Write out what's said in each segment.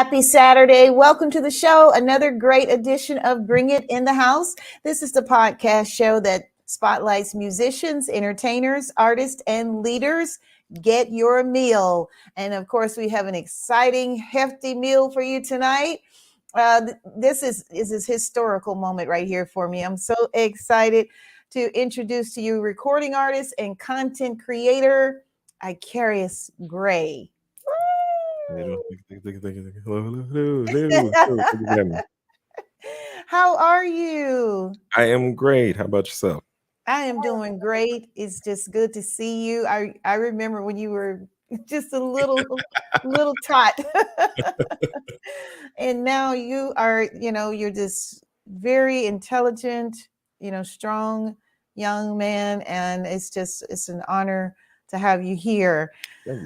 Happy Saturday. Welcome to the show. Another great edition of Bring It in the House. This is the podcast show that spotlights musicians, entertainers, artists, and leaders. Get your meal. And of course, we have an exciting, hefty meal for you tonight. This is this historical moment right here for me. I'm so excited to introduce to you recording artist and content creator, Icarius Gray. How are you? I am great. How about yourself? I am doing great. It's just good to see you. I remember when you were just a little tot. And now you are, you're this very intelligent, strong young man, and it's an honor to have you here.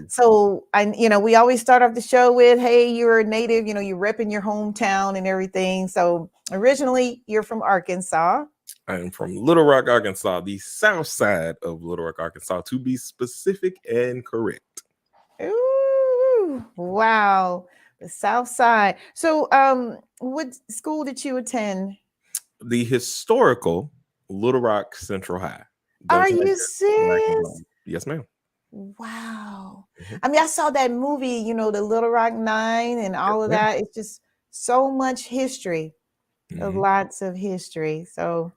So we always start off the show with, hey, you're a native, you're repping your hometown and everything. So originally you're from Arkansas. I am from Little Rock, Arkansas, the south side of Little Rock, Arkansas, to be specific and correct. Ooh, wow. The south side. So what school did you attend? The historical Little Rock Central High. Are you serious? Yes, ma'am. Wow. I mean, I saw that movie, the Little Rock Nine and all of that. It's just so much history, lots of history. So,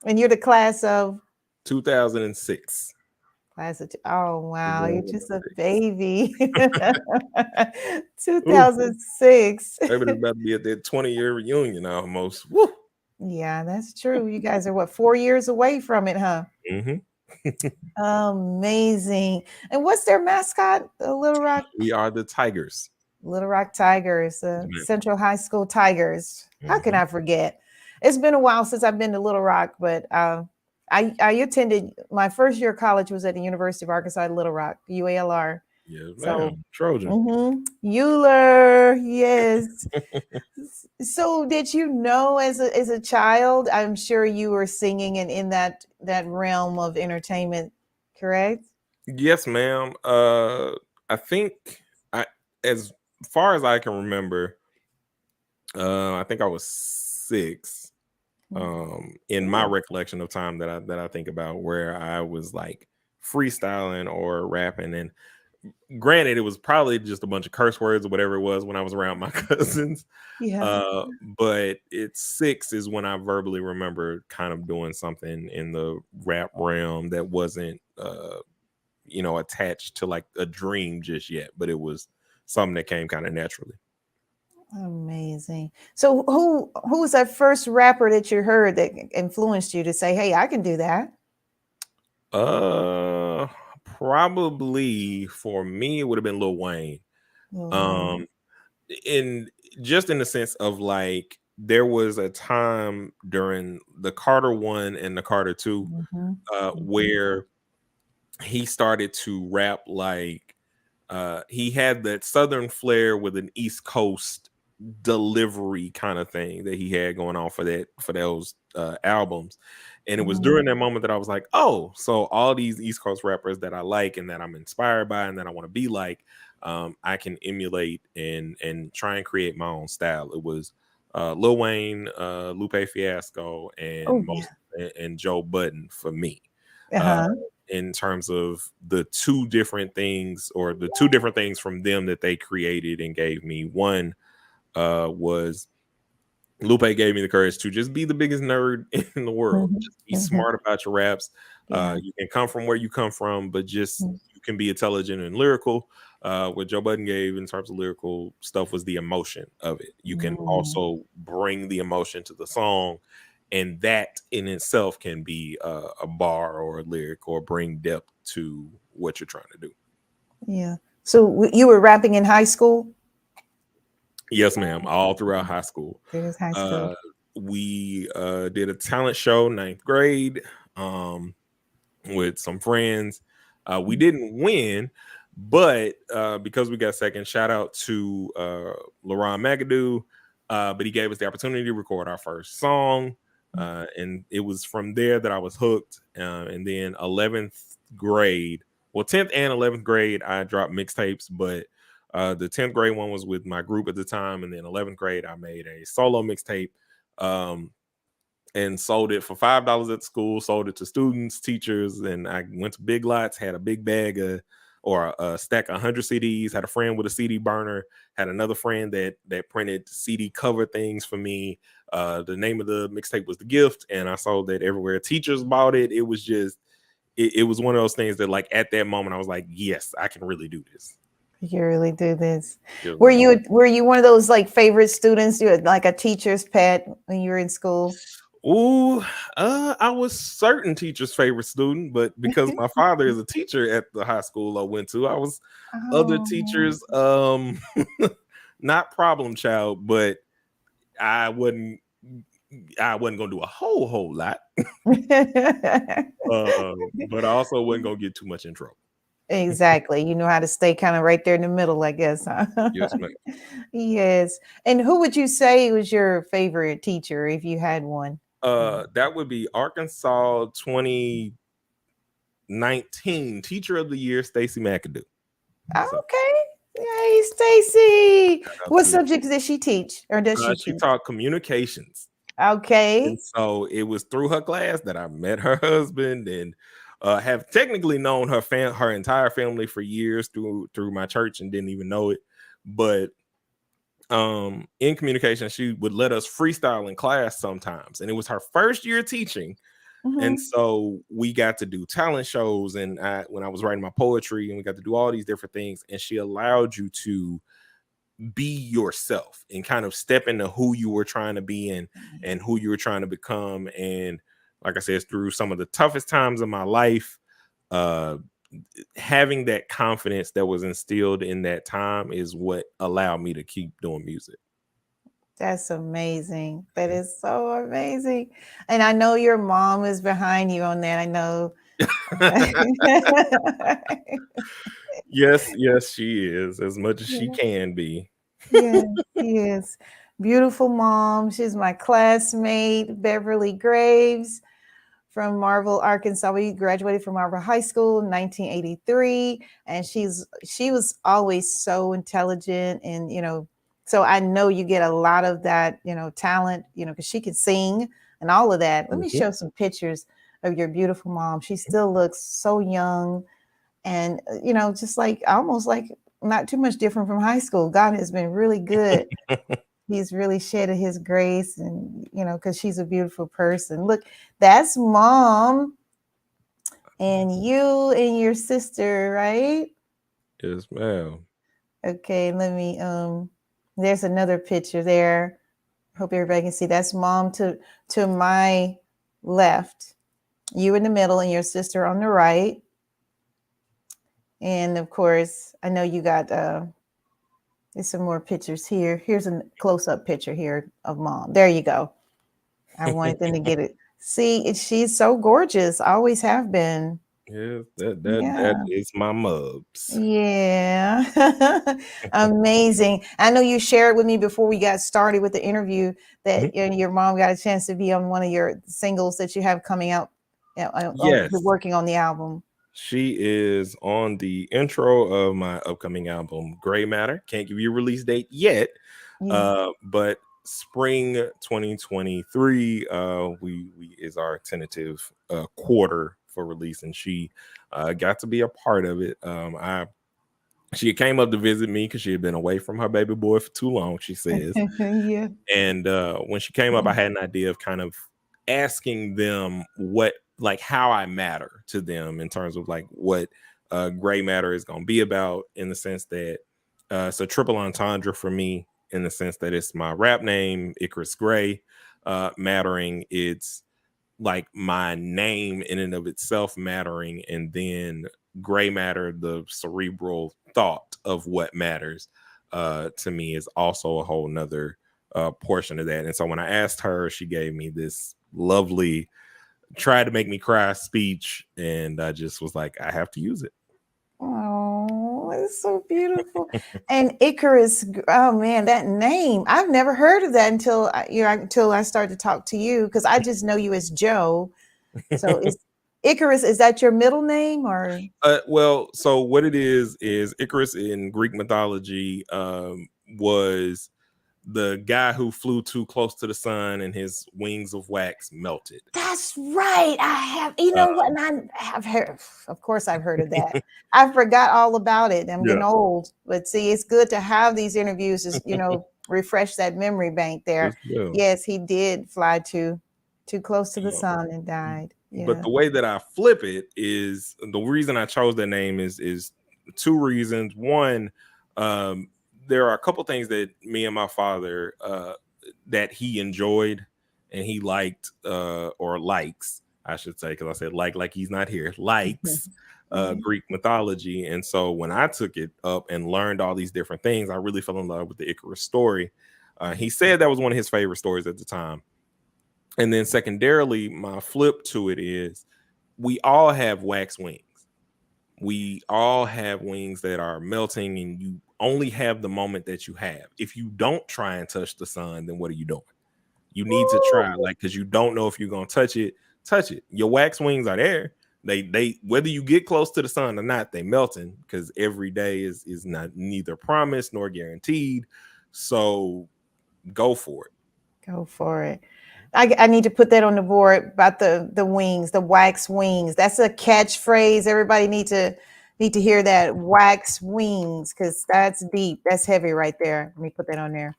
and you're the class of 2006. Oh, wow. You're just a baby. 2006. Maybe it's about to be at that 20-year reunion almost. Woo. Yeah, that's true. You guys are 4 years away from it, huh? Amazing. And what's their mascot, the Little Rock? We are the Tigers. Little Rock Tigers, Central High School Tigers. How can I forget? It's been a while since I've been to Little Rock, but I attended, my first year of college was at the University of Arkansas at Little Rock, UALR. Yes, so, Trojan. Euler, yes. So did you know as a child, I'm sure you were singing and in that realm of entertainment, correct? Yes, ma'am. I think as far as I can remember, I think I was 6. In my recollection of time that I think about, where I was like freestyling or rapping, and granted, it was probably just a bunch of curse words or whatever it was when I was around my cousins. Yeah. But it's 6 is when I verbally remember kind of doing something in the rap realm that wasn't attached to like a dream just yet, but it was something that came kind of naturally. Amazing. So who was that first rapper that you heard that influenced you to say, hey, I can do that? Probably for me it would have been Lil Wayne. In the sense of like, there was a time during the Carter 1 and the Carter 2 where he started to rap like he had that Southern flair with an East Coast delivery kind of thing that he had going on for those albums. And it was during that moment that I was like, oh, so all these East Coast rappers that I like and that I'm inspired by and that I want to be like, I can emulate and try and create my own style. It was Lil Wayne, Lupe Fiasco, and Joe Budden for me. In terms of the two different things from them that they created and gave me. One was Lupe gave me the courage to just be the biggest nerd in the world. Just be smart about your raps. You can come from where you come from, but just you can be intelligent and lyrical. What Joe Budden gave in terms of lyrical stuff was the emotion of it. You can also bring the emotion to the song, and that in itself can be a bar or a lyric or bring depth to what you're trying to do. Yeah. So you were rapping in high school? Yes, ma'am. All throughout high school. We did a talent show 9th grade with some friends. We didn't win, but because we got second, shout out to LaRon McAdoo. But he gave us the opportunity to record our first song. And it was from there that I was hooked. And then 11th grade, well, 10th and 11th grade, I dropped mixtapes, but The 10th grade one was with my group at the time, and then 11th grade I made a solo mixtape, and sold it for $5 at school. Sold it to students, teachers, and I went to Big Lots. Had a big bag of or a stack of 100 CDs. Had a friend with a CD burner. Had another friend that printed CD cover things for me. The name of the mixtape was The Gift, and I sold that everywhere. Teachers bought it. It was just, it was one of those things that, like, at that moment, I was like, yes, I can really do this. You really do this. Were you one of those like favorite students? You had like a teacher's pet when you were in school? Ooh, I was certain teacher's favorite student, but because my father is a teacher at the high school I went to, I was other teachers, not problem child, but I wasn't gonna do a whole lot. But I also wasn't gonna get too much in trouble. Exactly. You know how to stay kind of right there in the middle, I guess. Huh? Yes, ma'am. Yes. And who would you say was your favorite teacher if you had one? That would be Arkansas 2019 Teacher of the Year, Stacy McAdoo. Okay. Yay, Stacy. What subjects did she teach? Or does she teach? taught communications. Okay. And so it was through her class that I met her husband, and have technically known her entire family for years through my church, and didn't even know it. But in communication, she would let us freestyle in class sometimes, and it was her first year teaching. And so we got to do talent shows, and when I was writing my poetry, and we got to do all these different things, and she allowed you to be yourself and kind of step into who you were trying to be in and who you were trying to become. And like I said, through some of the toughest times of my life, having that confidence that was instilled in that time is what allowed me to keep doing music. That's amazing. That is so amazing. And I know your mom is behind you on that. I know. Yes, she is, as much as she can be. Yes, yes. Beautiful mom. She's my classmate, Beverly Graves from Marvel, Arkansas. We graduated from Marvel High School in 1983. And she was always so intelligent, and, so I know you get a lot of that, talent, because she could sing and all of that. Let me show some pictures of your beautiful mom. She still looks so young, and, just like almost like not too much different from high school. God has been really good. He's really shedded his grace, and, because she's a beautiful person. Look, that's mom and you and your sister, right? Yes, ma'am. Okay, let me, there's another picture there. Hope everybody can see. That's mom to my left, you in the middle, and your sister on the right. And of course, I know you got there's some more pictures here. Here's a close-up picture here of mom. There you go. I wanted them to get it. See, she's so gorgeous. Always have been. Yes, that is my mubs. Yeah. Amazing. I know you shared with me before we got started with the interview that your mom got a chance to be on one of your singles that you have coming out. Yes. You're working on the album. She is on the intro of my upcoming album, Gray Matter. Can't give you a release date yet, but spring 2023 we is our tentative quarter for release, and she got to be a part of it. She came up to visit me because she had been away from her baby boy for too long, she says. Yeah. And when she came up, I had an idea of kind of asking them how I matter to them in terms of like what Gray Matter is going to be about, in the sense that it's a triple entendre for me, in the sense that it's my rap name, Icarus Gray. Mattering, it's like my name in and of itself mattering, and then Gray Matter, the cerebral thought of what matters to me, is also a whole nother portion of that. And so when I asked her, she gave me this lovely, tried to make me cry speech, and I just was like, I have to use it. Oh, it's so beautiful. And Icarus, oh man, that name, I've never heard of that until I started to talk to you, because I just know you as Joe. So Icarus, is that your middle name or? Well, so what it is Icarus in Greek mythology was the guy who flew too close to the sun and his wings of wax melted. That's right. I have, you know what? And I have heard, of course, I've heard of that. I forgot all about it. I'm getting old, but see, it's good to have these interviews, is, you know, refresh that memory bank there. Yes, he did fly too close to the sun and died. Yeah. But the way that I flip it is, the reason I chose that name is two reasons. One, there are a couple things that me and my father that he enjoyed and he liked or likes, I should say, because I said like he's not here, likes Greek mythology. And so when I took it up and learned all these different things, I really fell in love with the Icarus story. He said that was one of his favorite stories at the time. And then secondarily, my flip to it is we all have wax wings. We all have wings that are melting, and you only have the moment that you have. If you don't try and touch the sun, then what are you doing? You need to try, like, because you don't know if you're going to touch it. Your wax wings are there. They whether you get close to the sun or not, they melting, because every day is not neither promised nor guaranteed. So go for it. Go for it. I need to put that on the board about the wings, the wax wings. That's a catchphrase. Everybody need to hear that, wax wings, because that's deep. That's heavy right there. Let me put that on there.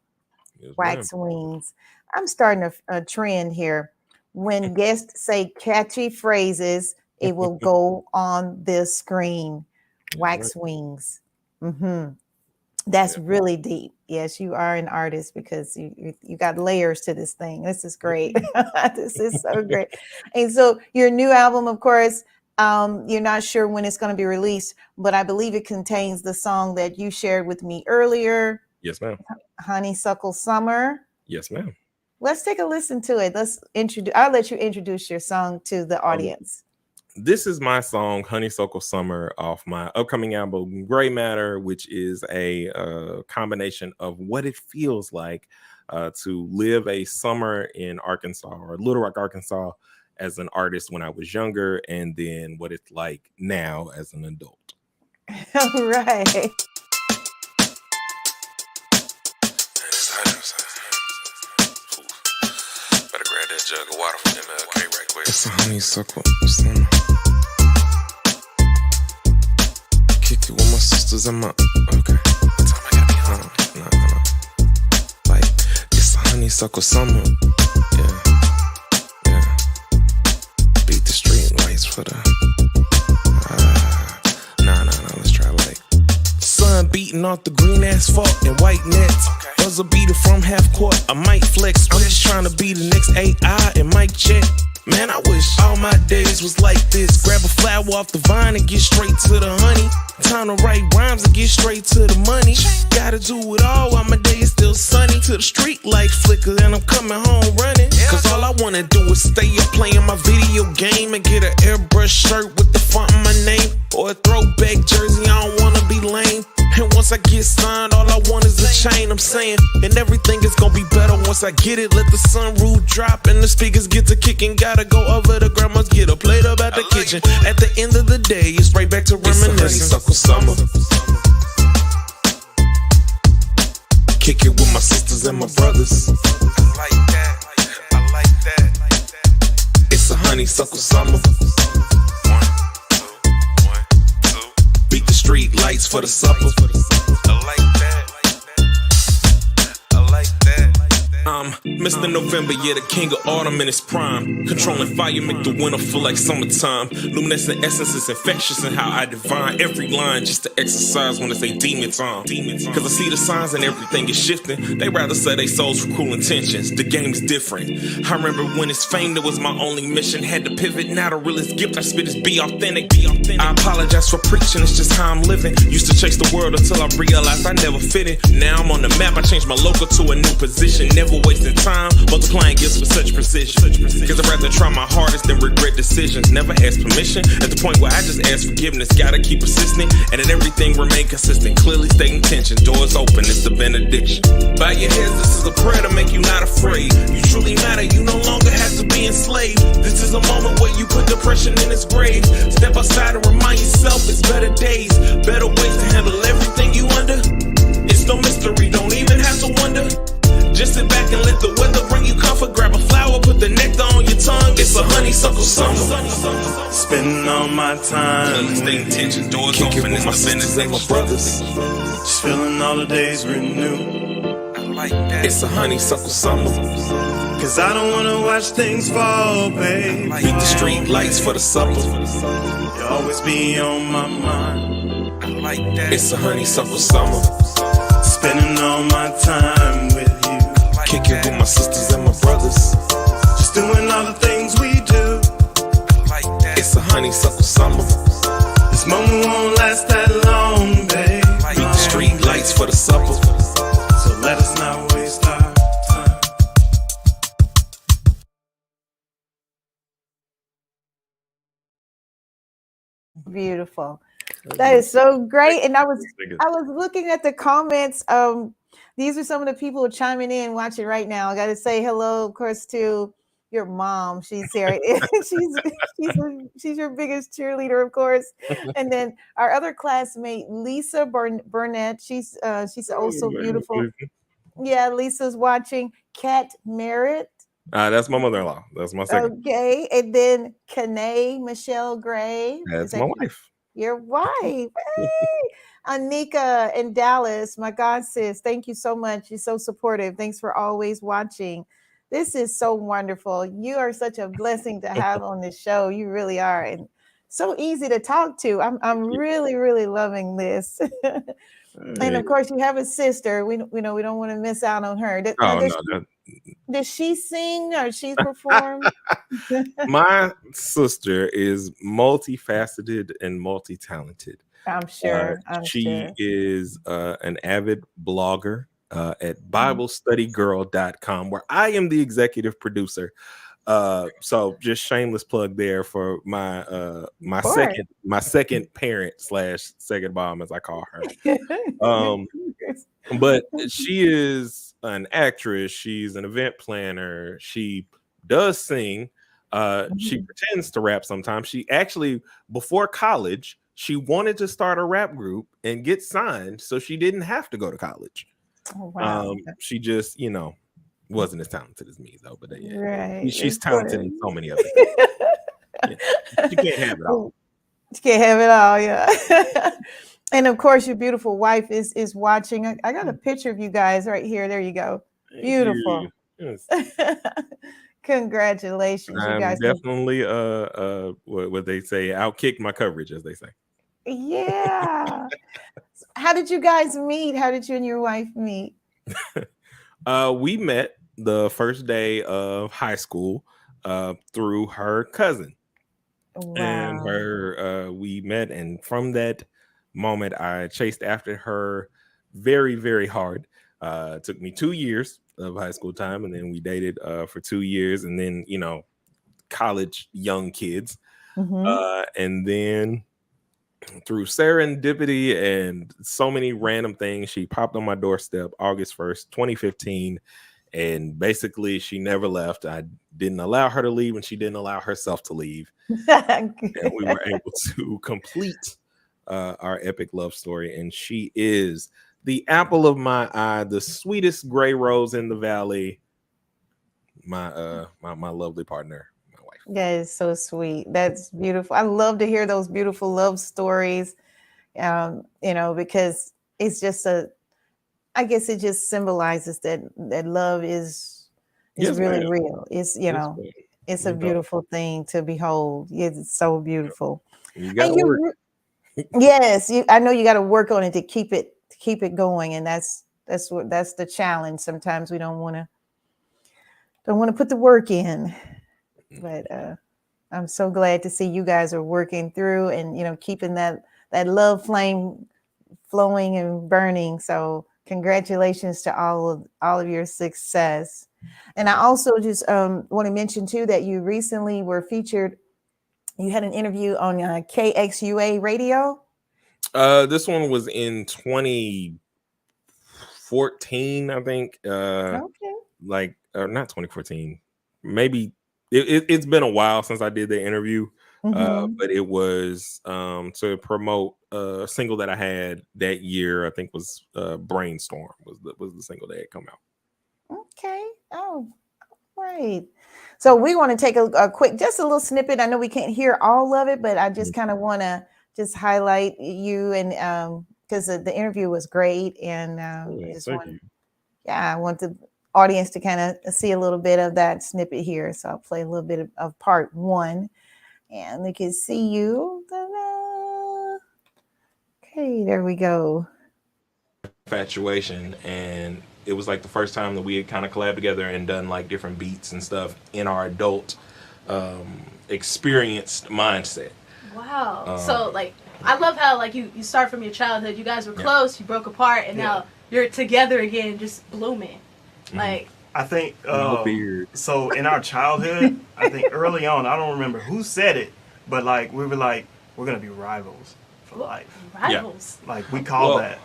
Yes, wax wings. I'm starting a trend here. When guests say catchy phrases, it will go on this screen. Wax wings. That's really deep. Yes, you are an artist, because you got layers to this thing. This is great. This is so great. And so your new album, of course, you're not sure when it's going to be released, but I believe it contains the song that you shared with me earlier. Yes, ma'am. Honeysuckle Summer. Yes, ma'am. Let's take a listen to it. I'll let you introduce your song to the audience. This is my song, Honeysuckle Summer, off my upcoming album, Gray Matter, which is a combination of what it feels like to live a summer in Arkansas, or Little Rock, Arkansas, as an artist when I was younger, and then what it's like now as an adult. All right. Better grab that jug of water from MLK right quick. It's a honeysuckle summer. Kick it with my sisters and my. Okay. What time I gotta be home? No. Like, it's a honeysuckle summer. Yeah. Beat the street lights for the. Let's try like. Sun beating off the green asphalt and white nets. Buzzer beater from half court. I might flex. I'm just trying to be the next AI and mic check. Man, I wish all my days was like this. Grab a flower off the vine and get straight to the honey. Time to write rhymes and get straight to the money. Gotta do it all while my day is still sunny. Till the street light flicker and I'm coming home running. Cause all I wanna do is stay up playing my video game and get an airbrush shirt with the font in my name. Or a throwback jersey, I don't wanna be lame. And once I get signed, all I want is a chain, I'm saying. And everything is gonna be better once I get it. Let the sunroof drop and the speakers get to kicking. Gotta go over to grandma's, get a plate up at the kitchen. At the end of the day, it's right back to reminiscing. Honeysuckle summer. Kick it with my sisters and my brothers. I like that. It's a honeysuckle summer. 1, 2, 1, 2. Beat the street lights for the supper. I like that. Mr. November, yeah, the king of autumn in his prime. Controlling fire, make the winter feel like summertime. Luminescent essence is infectious in how I divine every line just to exercise when I say demon time. Cause I see the signs and everything is shifting. They rather say they souls for cruel intentions. The game's different. I remember when it's fame, that was my only mission. Had to pivot, now the realest gift I spit is be authentic. I apologize for preaching, it's just how I'm living. Used to chase the world until I realized I never fit in. Now I'm on the map, I changed my logo to a new position. Never wasting time, multiplying gifts with such precision. Cause I'd rather try my hardest than regret decisions. Never ask permission, at the point where I just ask forgiveness. Gotta keep persisting, and in everything remain consistent. Clearly stating intention, doors open, it's the benediction. Bow your heads, this is a prayer to make you not afraid. You truly matter, you no longer have to be enslaved. This is a moment where you put depression in its grave. Step outside and remind yourself it's better days, better ways to handle everything you under. It's no mystery, don't even have to wonder. Just sit back and let the weather bring you comfort. Grab a flower, put the nectar on your tongue. It's a honeysuckle summer. Spending all my time stay intention, doors open, it's my sisters and my brothers. just feeling all the days renew. It's a honeysuckle summer. Cause I don't wanna watch things fall, babe. Beat the street lights for the supper. You always be on my mind. It's a honeysuckle summer. Spending all my time with you. Kick it with my sisters and my brothers. Just doing all the things we do. It's a honeysuckle summer. This moment won't last that long, babe. Beat the street lights for the supper. So let us not waste our time. Beautiful. That is so great. And I was looking at the comments. These are some of the people chiming in, watching right now. I got to say hello, of course, to your mom. She's here. she's your biggest cheerleader, of course. And then our other classmate, Lisa Burnett. She's also beautiful. Yeah, Lisa's watching. Kat Merritt. That's my mother-in-law. That's my second. Okay, and then Kanae Michelle Gray. That's my wife. Your wife. Hey. Anika in Dallas, my God sis, thank you so much. You're so supportive. Thanks for always watching. This is so wonderful. You are such a blessing to have on this show. You really are, and so easy to talk to. I'm really, really loving this. And of course, you have a sister. We don't want to miss out on her. Does she sing or she perform? My sister is multifaceted and multi-talented. I'm sure. She is an avid blogger at BibleStudyGirl.com, where I am the executive producer. So just shameless plug there for my my second parent / second mom, as I call her. But she is an actress. She's an event planner. She does sing. She pretends to rap sometimes. She actually, before college, she wanted to start a rap group and get signed so she didn't have to go to college. Oh, wow. She just, wasn't as talented as me, though. But yeah, right. She's talented in so many other things. Yeah. She can't have it all. She can't have it all, yeah. And of course, your beautiful wife is watching. I got a picture of you guys right here. There you go. Beautiful. Yes. Congratulations, you guys. Definitely what they say, outkicked my coverage, as they say. Yeah. How did you guys meet? How did you and your wife meet? We met the first day of high school through her cousin. Wow. And we met, and from that moment I chased after her very, very hard. It took me 2 years of high school time, and then we dated for 2 years, and then college young kids. And then through serendipity and so many random things, she popped on my doorstep August 1st, 2015. And basically, she never left. I didn't allow her to leave, and she didn't allow herself to leave. And we were able to complete our epic love story. And she is the apple of my eye, the sweetest gray rose in the valley. My lovely partner. That is so sweet. That's beautiful. I love to hear those beautiful love stories, because it's just I guess it just symbolizes that love is really real. It's, it's a beautiful thing to behold. It's so beautiful. You gotta work. Yes, I know you got to work on it to keep it going. And that's the challenge. Sometimes we don't want to put the work in. But I'm so glad to see you guys are working through and, keeping that love flame flowing and burning. So congratulations to all of your success. And I also just want to mention too that you recently were featured. You had an interview on KXUA radio. This one was in 2014, I think. Okay. Like, not 2014. Maybe it's been a while since I did the interview. But it was to promote a single that I had that year. I think was Brainstorm was the single that had come out. Okay. Oh, great. So we want to take a quick, just a little snippet. I know we can't hear all of it, but I just kind of want to just highlight you, and because the interview was great, and I want the audience to kind of see a little bit of that snippet here. So I'll play a little bit of part one, and they can see you. Ta-da. Okay, there we go. Infatuation, and it was like the first time that we had kind of collabed together and done like different beats and stuff in our adult experienced mindset. Wow. So like, I love how like you start from your childhood. You guys were close, you broke apart, and now you're together again, just blooming. Like, I think so in our childhood, I think early on, I don't remember who said it, but like we were like, we're gonna be rivals for life. Rivals. Like we call that.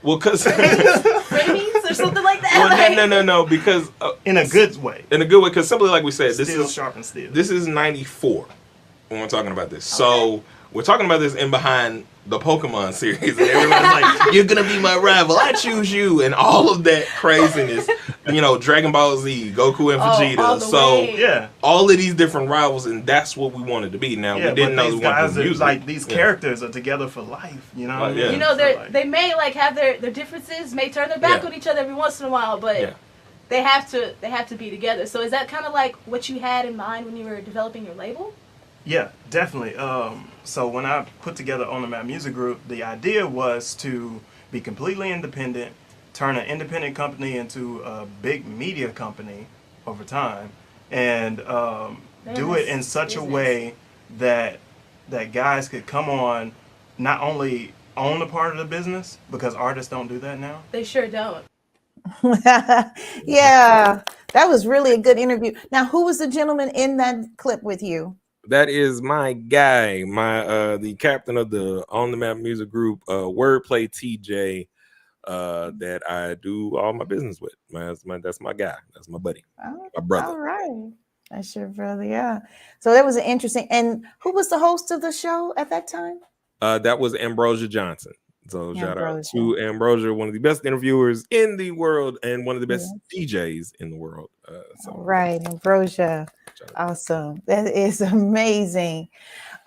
Well, because frenemies or something like that. Well, no, because in a good way. In a good way, because simply like we said, this is sharp and steel. This is 94 when we're talking about this. Okay. So we're talking about this in behind the Pokemon series, and everybody's like, "You're gonna be my rival. I choose you," and all of that craziness. You know, Dragon Ball Z, Goku and Vegeta. All of these different rivals, and that's what we wanted to be. Now we didn't know these guys are like these characters are together for life. You know, you know, they may like have their differences, may turn their back on each other every once in a while, but they have to be together. So is that kind of like what you had in mind when you were developing your label? Yeah, definitely. So when I put together On The Map Music Group, the idea was to be completely independent, turn an independent company into a big media company over time, and do it in such a way that guys could come on, not only own a part of the business, because artists don't do that now. They sure don't. Yeah, that was really a good interview. Now, who was the gentleman in that clip with you? That is my guy, the captain of the On The Map Music Group, Wordplay TJ, that I do all my business with. That's my guy. That's my buddy, my brother. All right, that's your brother. Yeah. So that was an interesting. And who was the host of the show at that time? That was Ambrosia Johnson. So shout out to Ambrosia, one of the best interviewers in the world and one of the best DJs in the world. Right, Ambrosia. Awesome. That is amazing.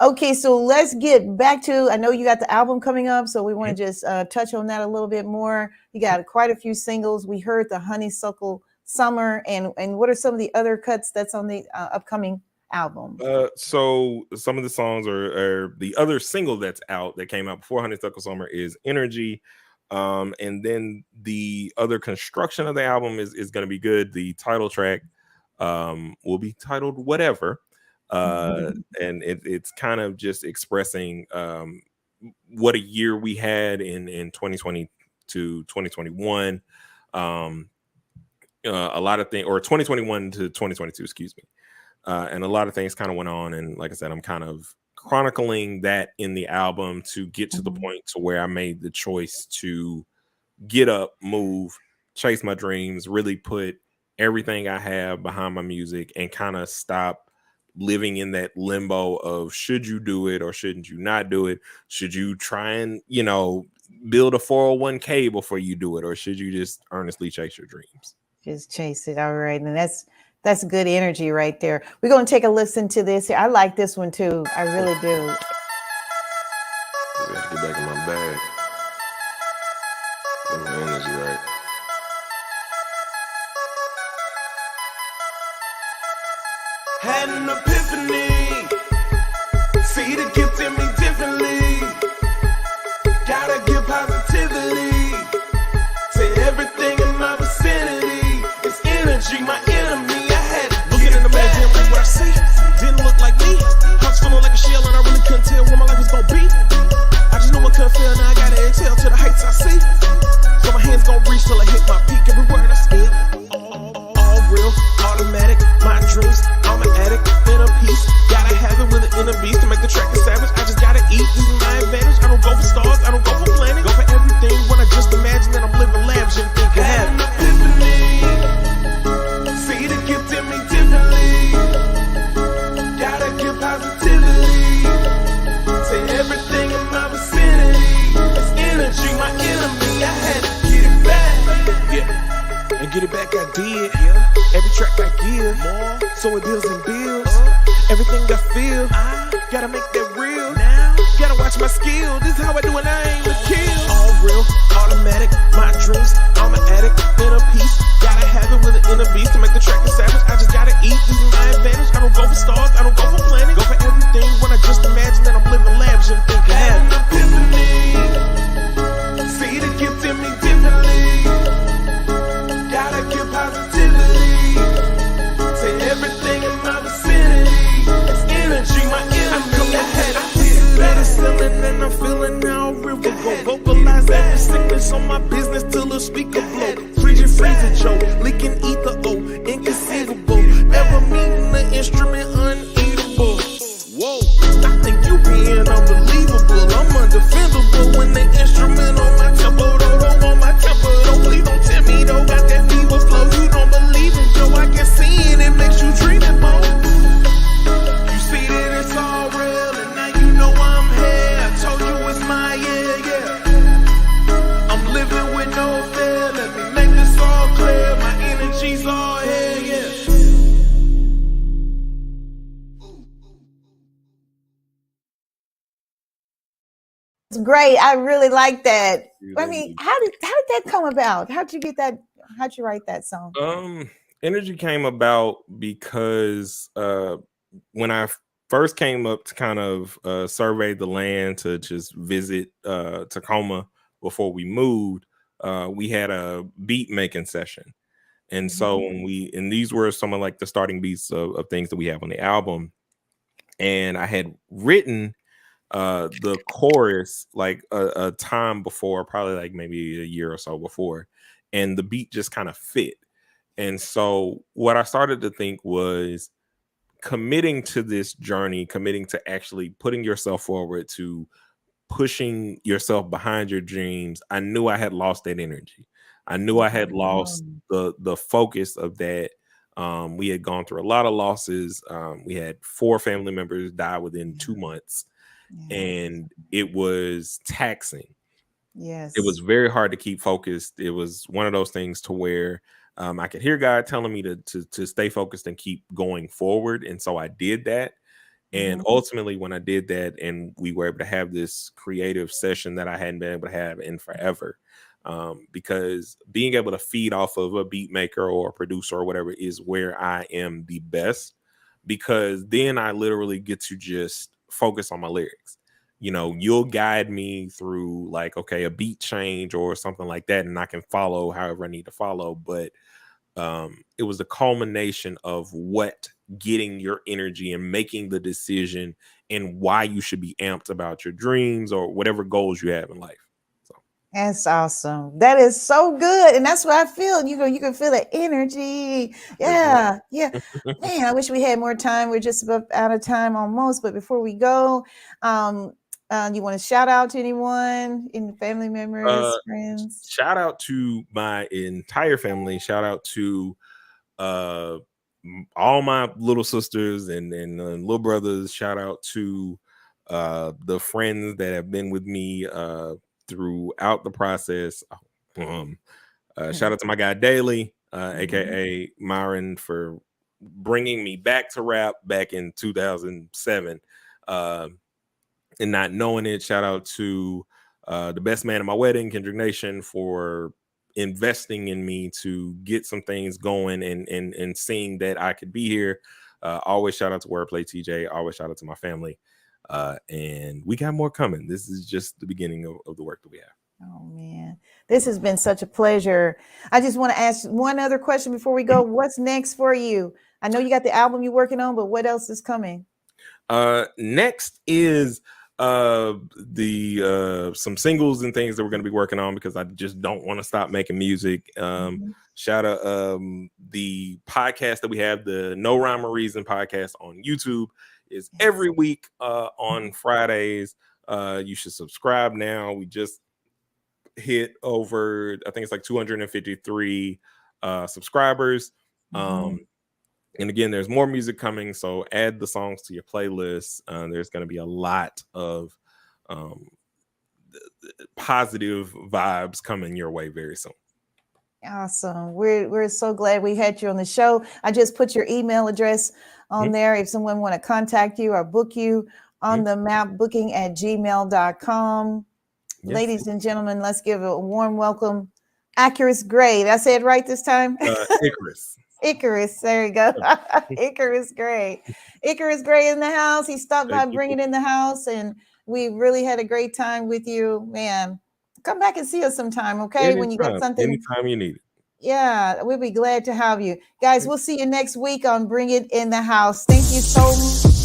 Okay, so let's get back to, I know you got the album coming up, so we want to just touch on that a little bit more. You got quite a few singles. We heard the Honeysuckle Summer, and what are some of the other cuts that's on the upcoming album? So some of the songs are the other single that's out that came out before Honeysuckle Summer is Energy. And then the other construction of the album is going to be good. The title track will be titled Whatever. And it's kind of just expressing what a year we had in 2020 to 2021. A lot of things, or 2021 to 2022, excuse me. And a lot of things kind of went on. And like I said, I'm kind of chronicling that in the album to get to the point to where I made the choice to get up, move, chase my dreams, really put everything I have behind my music and kind of stop living in that limbo of should you do it or shouldn't you not do it? Should you try and, build a 401k before you do it? Or should you just earnestly chase your dreams? Just chase it. All right. And that's good energy right there. We're going to take a listen to this. I like this one too. I really do. I have to get back in my bag. Get my energy right. Had an epiphany. See the gift in me differently. Gotta give positivity to everything in my vicinity. It's energy, my enemy. I had to looking in the man, didn't like what I see. Didn't look like me. I was feeling like a shell and I really couldn't tell what my life was gonna be. I just knew I couldn't feel, now I gotta exhale to the heights I see. So my hands gonna reach till I hit my peak. Every word I speak, all real. automatic. My dreams, I'm an addict, inner peace. Gotta have it with an inner beast to make the track a savage. I just gotta eat, this is my advantage. I don't go for stars, I don't go for planning. Go for everything when I just imagine that I'm living lavish and think I have an epiphany. See the gift in me differently. Gotta give positivity to everything in my vicinity. It's energy, my enemy. I had to get it back. Yeah, and get it back I did. Every track I give, so it deals and builds. Everything I feel, gotta make that real. Gotta watch my skill. This is how I do it. I ain't a kill. All real, automatic. My dreams, I'm an addict, inner peace. Gotta have it with an inner beast to make the track a savage. I just gotta eat. This is my advantage. I don't go for stars. I don't go for planning. Go for everything when I just imagine that I'm living lavish and think I have an epiphany. See the gift in me differently. Gotta give positivity to everything in my vicinity. It's energy, my enemy. I had to get it back. And I'm feeling now river go. Vocalize every sickness on my business till the speaker blow. Frigid freezer Joe, leaking ether O, inconceivable. Ever meeting the instrument uneatable. Whoa, I think you being unbelievable. I'm undefendable when the instrument on my tempo. Don't on my tempo. Don't please don't tell me though. Got that fever flow. You don't believe it, Joe. I can see it. It makes you dream it more. You see that it's all real, and now you know I'm here. I told you it's my yeah. I'm living with no fear. Let me make this all clear. My energy's all here, yeah. It's great. I really like that. I mean, how did that come about? How'd you get that? How'd you write that song? Energy came about because when I first came up to kind of survey the land to just visit Tacoma before we moved, we had a beat making session. And so when these were some of like the starting beats of things that we have on the album. And I had written the chorus like a time before, probably like maybe a year or so before, and the beat just kind of fit. And so what I started to think was committing to this journey, committing to actually putting yourself forward, to pushing yourself behind your dreams. I knew I had lost that energy. I knew I had lost the focus of that. We had gone through a lot of losses. We had 4 family members die within 2 months. And it was taxing. Yes. It was very hard to keep focused. It was one of those things to where I could hear God telling me to stay focused and keep going forward. And so I did that. And ultimately, when I did that and we were able to have this creative session that I hadn't been able to have in forever, because being able to feed off of a beat maker or a producer or whatever is where I am the best, because then I literally get to just focus on my lyrics. You know, you'll guide me through like, okay, a beat change or something like that, and I can follow however I need to follow. But it was the culmination of what getting your energy and making the decision and why you should be amped about your dreams or whatever goals you have in life. So that's awesome. That is so good. And that's what I feel. You can feel the energy. Yeah. Man, I wish we had more time. We're just about out of time almost. But before we go, you want to shout out to anyone, in family members, friends? Shout out to my entire family. Shout out to all my little sisters and little brothers. Shout out to the friends that have been with me throughout the process. Shout out to my guy Daly, aka Myron, for bringing me back to rap back in 2007 and not knowing it. Shout out to the best man at my wedding, Kendrick Nation, for investing in me to get some things going and seeing that I could be here. Always shout out to Wordplay TJ. Always shout out to my family. And we got more coming. This is just the beginning of the work that we have. Oh man, this has been such a pleasure. I just want to ask one other question before we go. What's next for you? I know you got the album you're working on, but what else is coming? Next is some singles and things that we're going to be working on because I just don't want to stop making music. Shout out the podcast that we have, the No Rhyme or Reason podcast on YouTube, is every week on Fridays. You should subscribe now. We just hit over, I think it's like 253 subscribers. And again, there's more music coming, so add the songs to your playlist. There's going to be a lot of positive vibes coming your way very soon. Awesome. We're so glad we had you on the show. I just put your email address on there if someone want to contact you or book you on the map, booking@gmail.com. Yes. Ladies and gentlemen, let's give a warm welcome. Icarus Gray. Did I say it right this time? Icarus. Icarus, there you go. Icarus Gray. Icarus Gray in the house. He stopped by Bring It in the House, and we really had a great time with you, man. Come back and see us sometime, okay? Anytime, when you got something. Anytime you need it. Yeah, we'll be glad to have you. Guys, we'll see you next week on Bring It in the House. Thank you so much.